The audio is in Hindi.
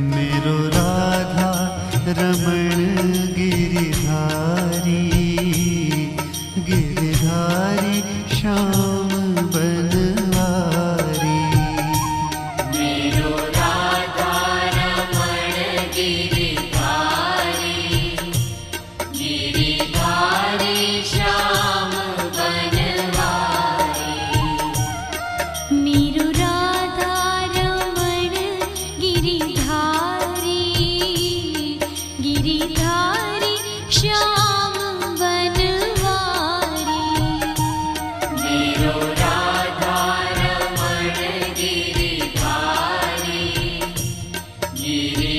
मेरो राधा रमण गिरिधारी, गिरिधारी श्याम बनवारी। मेरो राधा रमण गिरिधारी, गिरिधारी श्याम बनवारी। मेरो राधा रमण गिरिधारी, गिरिधारी श्याम बनवारी। मेरो राधा रमण गिरिधारी, गिरि